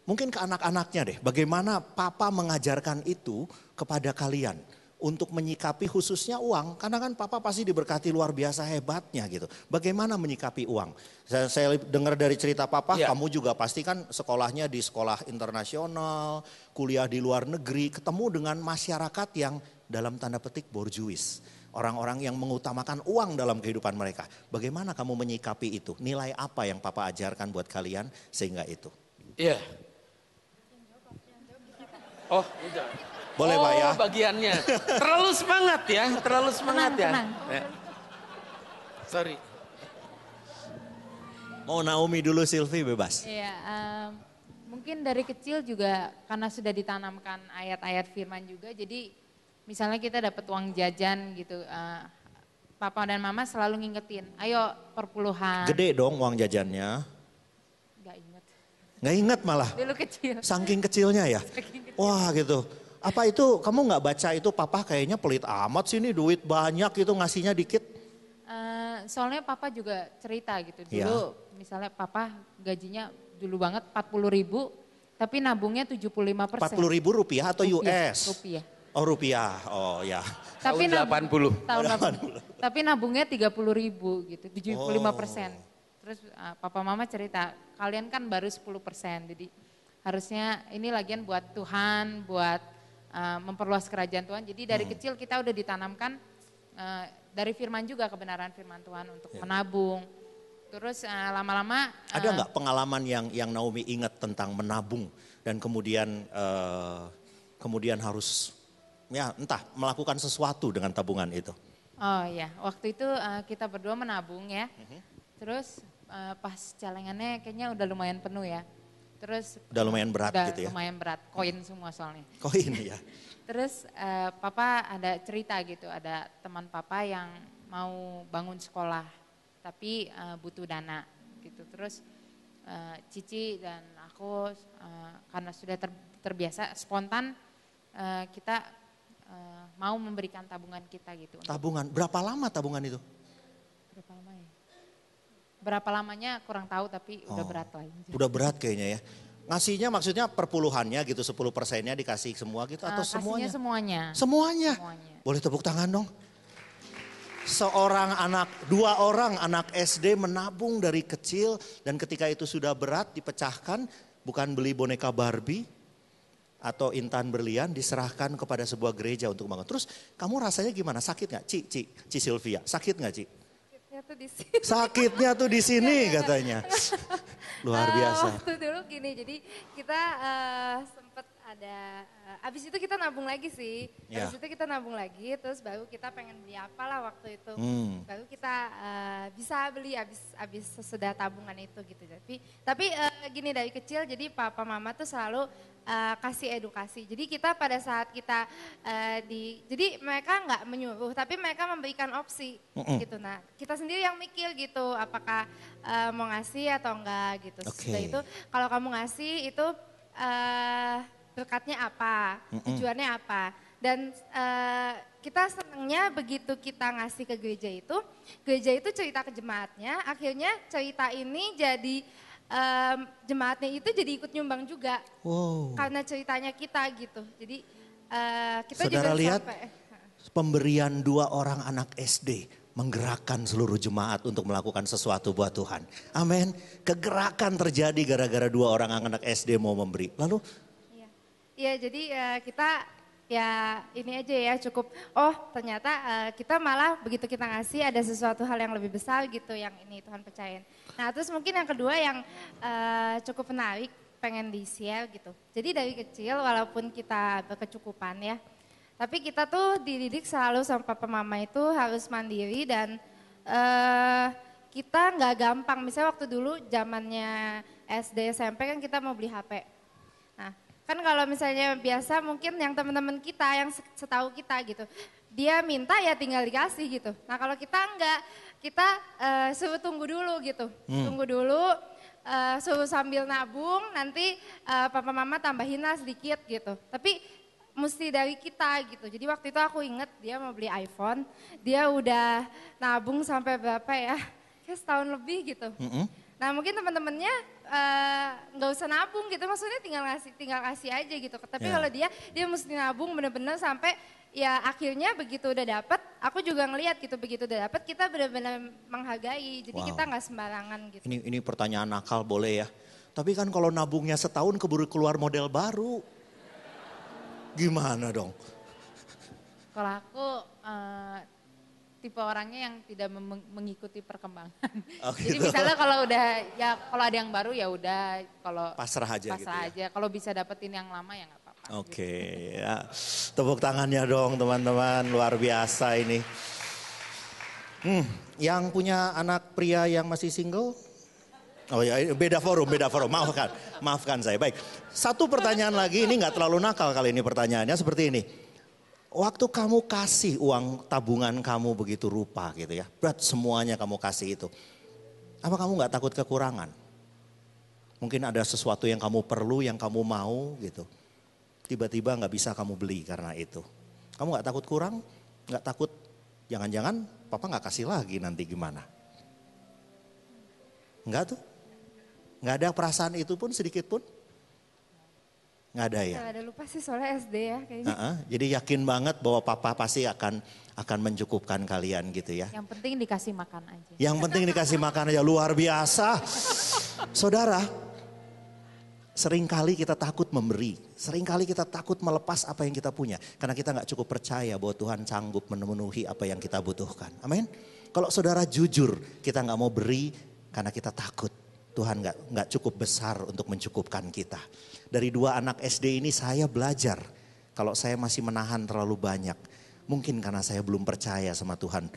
S1: mungkin ke anak-anaknya deh. Bagaimana Papa mengajarkan itu kepada kalian. Untuk menyikapi khususnya uang. Karena kan Papa pasti diberkati luar biasa hebatnya gitu. Bagaimana menyikapi uang? Saya dengar dari cerita Papa, kamu juga pasti kan sekolahnya di sekolah internasional. Kuliah di luar negeri. Ketemu dengan masyarakat yang dalam tanda petik borjuis. Orang-orang yang mengutamakan uang dalam kehidupan mereka. Bagaimana kamu menyikapi itu? Nilai apa yang Papa ajarkan buat kalian sehingga itu?
S2: Iya. Oh, udah.
S1: Boleh Pak ya?
S2: Bagiannya. Terlalu semangat ya, terlalu semangat
S3: Tenang.
S2: ya. Sorry.
S1: Mau Naomi dulu, Silvi bebas.
S3: Iya, mungkin dari kecil juga karena sudah ditanamkan ayat-ayat firman juga, jadi misalnya kita dapat uang jajan gitu, Papa dan Mama selalu ngingetin, ayo perpuluhan.
S1: Gede dong uang jajannya.
S3: Gak inget.
S1: Nggak inget malah.
S3: Dulu kecil.
S1: Saking kecilnya ya. Wah gitu. Apa itu kamu nggak baca itu Papa kayaknya pelit amat sih nih duit banyak itu ngasihnya dikit.
S3: Soalnya Papa juga cerita gitu. Dulu misalnya Papa gajinya dulu banget 40.000 tapi nabungnya 75%.
S1: 40.000 rupiah atau US?
S3: Rupiah.
S1: Oh rupiah, oh ya.
S3: Tapi
S2: Tahun 80.
S3: Tahun 80. Tapi nabungnya 30.000 gitu, 75%. Terus papa mama cerita, kalian kan baru 10%, jadi harusnya ini lagian buat Tuhan, buat memperluas kerajaan Tuhan. Jadi dari kecil kita udah ditanamkan dari firman juga, kebenaran firman Tuhan untuk menabung. Terus lama-lama
S1: Ada nggak pengalaman yang Naomi ingat tentang menabung dan kemudian harus ya entah melakukan sesuatu dengan tabungan itu?
S3: Oh ya, waktu itu kita berdua menabung ya. Terus pas celengannya kayaknya udah lumayan penuh ya. Terus
S1: Udah lumayan berat
S3: udah
S1: gitu ya?
S3: lumayan berat, koin semua soalnya.
S1: Koin ya.
S3: Terus papa ada cerita gitu, ada teman papa yang mau bangun sekolah, tapi butuh dana gitu. Terus Cici dan aku karena sudah terbiasa spontan kita mau memberikan tabungan kita gitu.
S1: Tabungan, berapa lama tabungan itu?
S3: Berapa lama ya? Berapa lamanya kurang tahu tapi udah berat lah.
S1: Udah berat kayaknya ya. Ngasihnya maksudnya perpuluhannya gitu, 10%-nya dikasih semua gitu atau semuanya?
S3: Semuanya.
S1: Semuanya? Boleh tepuk tangan dong? Dua orang anak SD menabung dari kecil dan ketika itu sudah berat dipecahkan, bukan beli boneka Barbie atau intan berlian, diserahkan kepada sebuah gereja untuk bangun. Terus kamu rasanya gimana? Sakit nggak, Ci Sylvia? Sakit nggak, Ci?
S4: Sakitnya tuh di sini.
S1: Sakitnya tuh di sini katanya. Luar biasa.
S4: Waktu dulu gini, jadi kita sempet ada, abis itu kita nabung lagi sih.
S1: Ya.
S4: Abis itu kita nabung lagi, terus baru kita pengen beli apalah waktu itu. Baru kita bisa beli abis sesudah tabungan itu gitu. Tapi gini dari kecil, jadi papa mama tuh selalu kasih edukasi. Jadi kita pada saat kita jadi mereka nggak menyuruh, tapi mereka memberikan opsi gitu. Nah kita sendiri yang mikir gitu, apakah mau ngasih atau enggak gitu. Setelah itu kalau kamu ngasih itu berkatnya apa, tujuannya apa. Dan kita senangnya begitu kita ngasih ke gereja itu cerita ke jemaatnya, akhirnya cerita ini jadi jemaatnya itu jadi ikut nyumbang juga.
S1: Wow.
S4: Karena ceritanya kita gitu. Jadi kita
S1: Saudara
S4: juga
S1: lihat
S4: sampai
S1: pemberian 2 orang anak SD menggerakkan seluruh jemaat untuk melakukan sesuatu buat Tuhan. Amin. Kegerakan terjadi gara-gara 2 orang anak SD mau memberi. Lalu?
S4: Iya jadi kita ya ini aja ya cukup, oh ternyata kita malah begitu kita ngasih ada sesuatu hal yang lebih besar gitu yang ini Tuhan percayain. Nah terus mungkin yang kedua yang cukup menarik pengen di-share gitu. Jadi dari kecil walaupun kita berkecukupan ya, tapi kita tuh dididik selalu sama papa mama itu harus mandiri dan kita nggak gampang. Misalnya waktu dulu zamannya SD SMP kan kita mau beli HP. Nah kan kalau misalnya biasa mungkin yang teman-teman kita yang setahu kita gitu, dia minta ya tinggal dikasih gitu. Nah kalau kita enggak, kita suruh tunggu dulu gitu, tunggu dulu, suruh sambil nabung, nanti papa mama tambahin lah sedikit gitu. Tapi mesti dari kita gitu. Jadi waktu itu aku inget dia mau beli iPhone, dia udah nabung sampai berapa ya, kayak setahun lebih gitu. Nah mungkin teman-temannya nggak usah nabung gitu, maksudnya tinggal kasih aja gitu. Tapi kalau dia mesti nabung bener-bener sampai ya akhirnya begitu udah dapet, aku juga ngelihat gitu begitu udah dapet kita benar-benar menghargai. Jadi kita nggak sembarangan gitu.
S1: Ini pertanyaan nakal boleh ya. Tapi kan kalau nabungnya setahun keburu keluar model baru, gimana dong?
S3: Kalau aku tipe orangnya yang tidak mengikuti perkembangan.
S1: Oh,
S3: Jadi
S1: gitu.
S3: misalnya kalau udah ya kalau ada yang baru ya udah, kalau
S1: Pasrah aja gitu ya?
S3: aja. Kalau bisa dapetin yang lama ya nggak apa-apa.
S1: Oke, ya. Tepuk tangannya dong teman-teman, luar biasa ini. Yang punya anak pria yang masih single? Oh ya, beda forum, maafkan saya. Baik, satu pertanyaan lagi, ini nggak terlalu nakal kali ini pertanyaannya seperti ini. Waktu kamu kasih uang tabungan kamu begitu rupa gitu ya, berat semuanya kamu kasih itu. Apa kamu nggak takut kekurangan? Mungkin ada sesuatu yang kamu perlu, yang kamu mau gitu. Tiba-tiba nggak bisa kamu beli karena itu. Kamu nggak takut kurang? Nggak takut jangan-jangan papa nggak kasih lagi nanti gimana? Enggak tuh? Nggak ada perasaan itu pun sedikit pun? Nggak ada ya?
S4: Nggak ada, lupa sih soalnya SD ya kayaknya.
S1: Jadi yakin banget bahwa papa pasti akan mencukupkan kalian gitu ya.
S3: Yang penting dikasih makan aja.
S1: Yang penting dikasih makan aja, luar biasa. Saudara, seringkali kita takut memberi. Seringkali kita takut melepas apa yang kita punya. Karena kita nggak cukup percaya bahwa Tuhan sanggup memenuhi apa yang kita butuhkan. Amin. Kalau saudara jujur, kita nggak mau beri karena kita takut. Tuhan nggak cukup besar untuk mencukupkan kita. Dari 2 anak SD ini saya belajar. Kalau saya masih menahan terlalu banyak. Mungkin karena saya belum percaya sama Tuhan.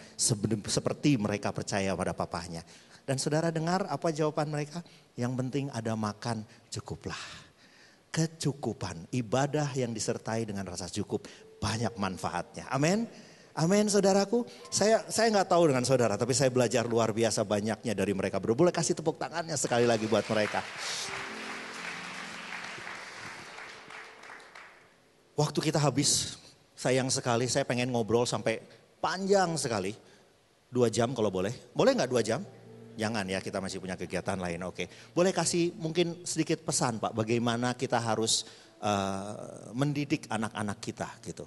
S1: Seperti mereka percaya pada papahnya. Dan saudara dengar apa jawaban mereka? Yang penting ada makan, cukuplah. Kecukupan, ibadah yang disertai dengan rasa cukup banyak manfaatnya. Amin. Amin saudaraku. Saya nggak tahu dengan saudara, tapi saya belajar luar biasa banyaknya dari mereka. Boleh kasih tepuk tangannya sekali lagi buat mereka. Waktu kita habis, sayang sekali saya pengen ngobrol sampai panjang sekali. 2 jam kalau boleh. Boleh nggak 2 jam? Jangan ya, kita masih punya kegiatan lain. Oke. Boleh kasih mungkin sedikit pesan Pak, bagaimana kita harus mendidik anak-anak kita gitu.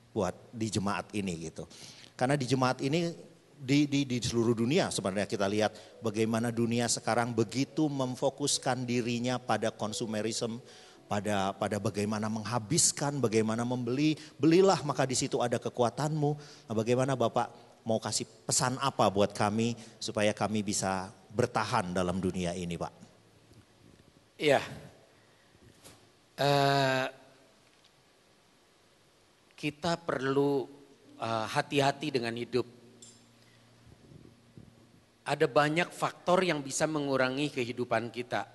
S1: Buat di jemaat ini gitu. Karena di jemaat ini di seluruh dunia sebenarnya kita lihat bagaimana dunia sekarang begitu memfokuskan dirinya pada konsumerisme, pada bagaimana menghabiskan, bagaimana membeli, belilah maka di situ ada kekuatanmu. Nah, bagaimana Bapak mau kasih pesan apa buat kami supaya kami bisa bertahan dalam dunia ini, Pak?
S2: Iya. Kita perlu hati-hati dengan hidup. Ada banyak faktor yang bisa mengurangi kehidupan kita.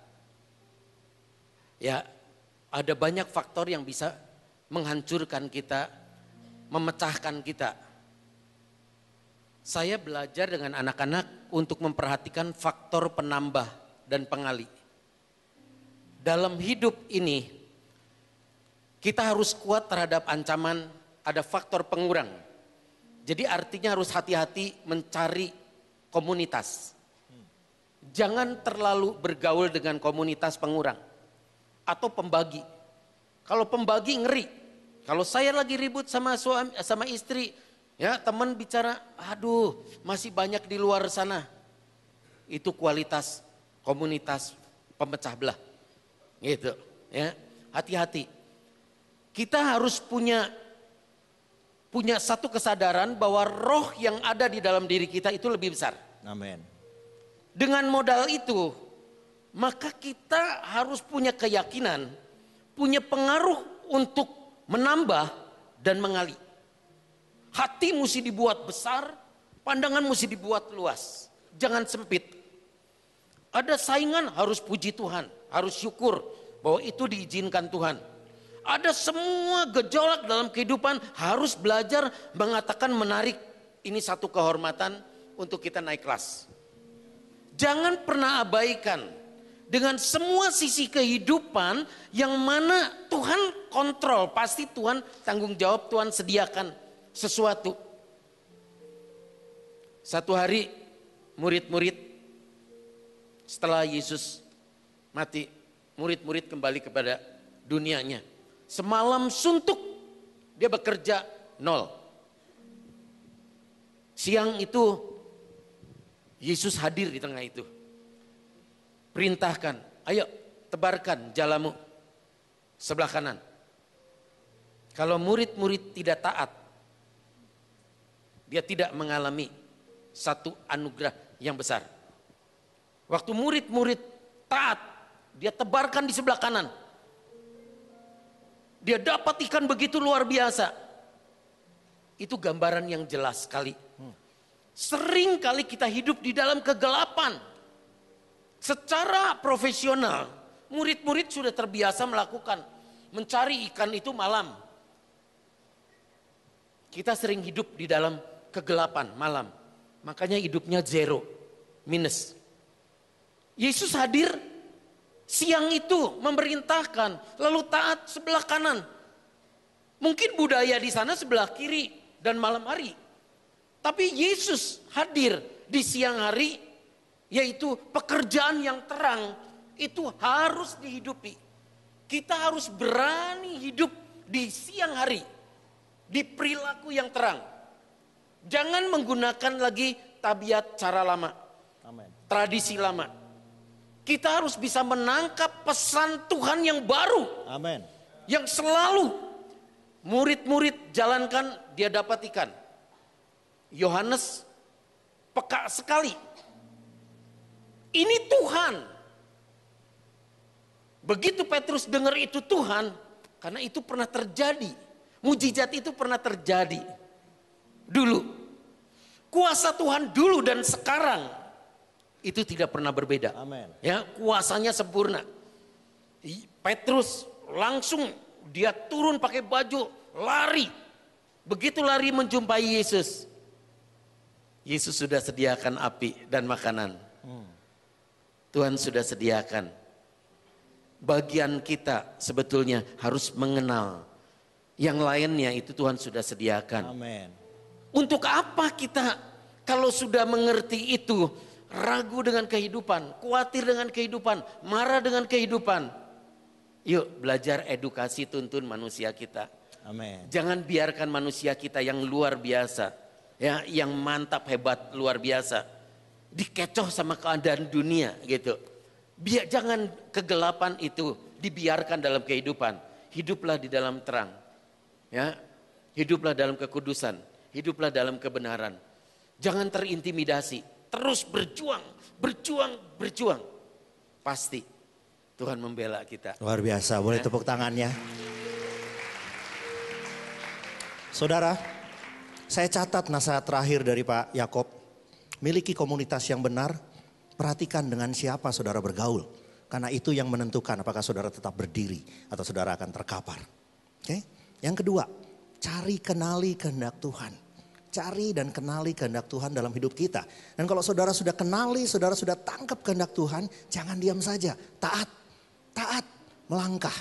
S2: Ya, ada banyak faktor yang bisa menghancurkan kita, memecahkan kita. Saya belajar dengan anak-anak untuk memperhatikan faktor penambah dan pengalih. Dalam hidup ini, kita harus kuat terhadap ancaman, ada faktor pengurang. Jadi artinya harus hati-hati mencari komunitas. Jangan terlalu bergaul dengan komunitas pengurang atau pembagi. Kalau pembagi ngeri. Kalau saya lagi ribut sama suami, sama istri, ya teman bicara, aduh masih banyak di luar sana. Itu kualitas komunitas pemecah belah. Gitu, ya. Hati-hati. Kita harus punya satu kesadaran bahwa roh yang ada di dalam diri kita itu lebih besar.
S1: Amin.
S2: Dengan modal itu, maka kita harus punya keyakinan, punya pengaruh untuk menambah dan mengalih. Hati mesti dibuat besar, pandangan mesti dibuat luas. Jangan sempit. Ada saingan harus puji Tuhan, harus syukur bahwa itu diizinkan Tuhan. Ada semua gejolak dalam kehidupan harus belajar mengatakan menarik. Ini satu kehormatan untuk kita naik kelas. Jangan pernah abaikan dengan semua sisi kehidupan yang mana Tuhan kontrol. Pasti Tuhan tanggung jawab, Tuhan sediakan sesuatu. Satu hari murid-murid setelah Yesus mati, murid-murid kembali kepada dunianya. Semalam suntuk, dia bekerja 0. Siang itu Yesus hadir di tengah itu. Perintahkan, ayo tebarkan jalamu sebelah kanan. Kalau murid-murid tidak taat, dia tidak mengalami satu anugerah yang besar. Waktu murid-murid taat, dia tebarkan di sebelah kanan. Dia dapat ikan begitu luar biasa. Itu gambaran yang jelas sekali. Sering kali kita hidup di dalam kegelapan. Secara profesional, murid-murid sudah terbiasa melakukan. Mencari ikan itu malam. Kita sering hidup di dalam kegelapan malam. Makanya hidupnya zero, minus. Yesus hadir siang itu memerintahkan, lalu taat sebelah kanan. Mungkin budaya di sana sebelah kiri dan malam hari. Tapi Yesus hadir di siang hari, yaitu pekerjaan yang terang itu harus dihidupi. Kita harus berani hidup di siang hari, di perilaku yang terang. Jangan menggunakan lagi tabiat cara lama, tradisi lama. Kita harus bisa menangkap pesan Tuhan yang baru.
S1: Amin.
S2: Yang selalu murid-murid jalankan, dia dapat ikan. Yohanes peka sekali. Ini Tuhan. Begitu Petrus dengar itu Tuhan, karena itu pernah terjadi. Mujizat itu pernah terjadi. Dulu. Kuasa Tuhan dulu dan sekarang itu tidak pernah berbeda.
S1: Amin.
S2: Ya, kuasanya sempurna. Petrus langsung dia turun pakai baju, lari. Begitu lari menjumpai Yesus. Yesus sudah sediakan api dan makanan. Tuhan sudah sediakan. Bagian kita sebetulnya harus mengenal. Yang lainnya itu Tuhan sudah sediakan.
S1: Amin.
S2: Untuk apa kita kalau sudah mengerti itu, ragu dengan kehidupan, khawatir dengan kehidupan, marah dengan kehidupan. Yuk belajar edukasi, tuntun manusia kita.
S1: Amin.
S2: Jangan biarkan manusia kita yang luar biasa, ya, yang mantap, hebat, luar biasa, dikecoh sama keadaan dunia gitu. Jangan kegelapan itu dibiarkan dalam kehidupan. Hiduplah di dalam terang, ya. Hiduplah dalam kekudusan, hiduplah dalam kebenaran. Jangan terintimidasi, terus berjuang, berjuang, berjuang. Pasti Tuhan membela kita.
S1: Luar biasa, boleh tepuk tangannya. Saudara, saya catat nasihat terakhir dari Pak Yakob. Miliki komunitas yang benar, perhatikan dengan siapa saudara bergaul. Karena itu yang menentukan apakah saudara tetap berdiri atau saudara akan terkapar. Oke? Yang kedua, cari kenali kehendak Tuhan. Cari dan kenali kehendak Tuhan dalam hidup kita. Dan kalau saudara sudah kenali, saudara sudah tangkap kehendak Tuhan, jangan diam saja. Taat, melangkah.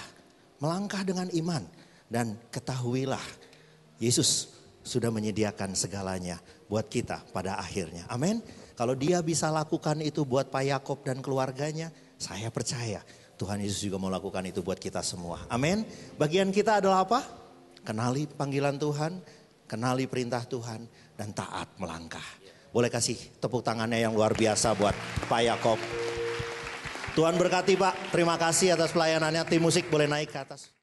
S1: Melangkah dengan iman. Dan ketahuilah, Yesus sudah menyediakan segalanya buat kita pada akhirnya. Amin. Kalau dia bisa lakukan itu buat Pak Yakob dan keluarganya, saya percaya Tuhan Yesus juga mau lakukan itu buat kita semua. Amin. Bagian kita adalah apa? Kenali panggilan Tuhan, kenali perintah Tuhan, dan taat melangkah. Boleh kasih tepuk tangannya yang luar biasa buat Pak Yakob. Tuhan berkati Pak, terima kasih atas pelayanannya. Tim musik boleh naik ke atas.